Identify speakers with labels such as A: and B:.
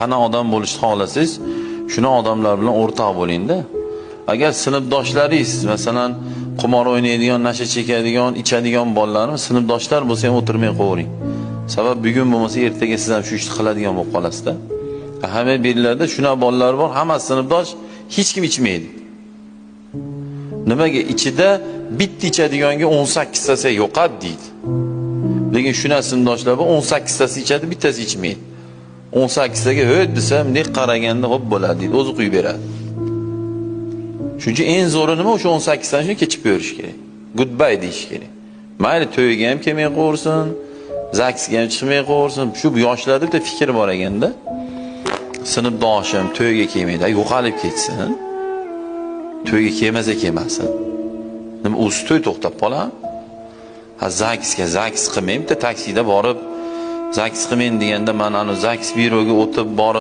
A: Qana odam bo'lishni xohlasangiz, shuna odamlar bilan o'rtoq bo'ling-da. Agar sinfdoshlaringiz, masalan, qimor o'ynaydigan, nasha chekadigan, ichadigan bolalarni sinfdoshlar bo'lsa ham o'tirmay qo'ying. Sabab bugun bo'lmasa ertaga siz ham shu ishni qiladigan bo'lib qolasiz-da. Ahamiyat beringlar-da, shuna bolalar bor, hammasi sinfdosh, hech kim ichmaydi. Nimaga ichida bitta ichadiganga 18 tasi yo'qad deydi. Lekin shuna sinfdoshlar bor, 18 tasi ichadi, bittasi ichmaydi. 18 taga ho't desa, bunday qaraganda hop bo'ladi deydi, o'zi quyib beradi. Chunki eng zo'ri nima? O'sha 18 tani kechib qo'yish kerak. Goodbye deyish kerak. Mayli to'yga ham kelmay qo'ysin, zaksga ham chiqmay qo'ysin. Shu yoshlarda bitta fikr bor ekanda. Sinfdoshim to'yga kelmaydi, yo'qolib ketsin. To'yga kelmasa kelmasin. Nima o'zi to'y to'xtab qolar? Ha zaksga zaks qilmay, bitta taksida borib zaks qilmayin deganda men ana zaks byuroga o'tib borib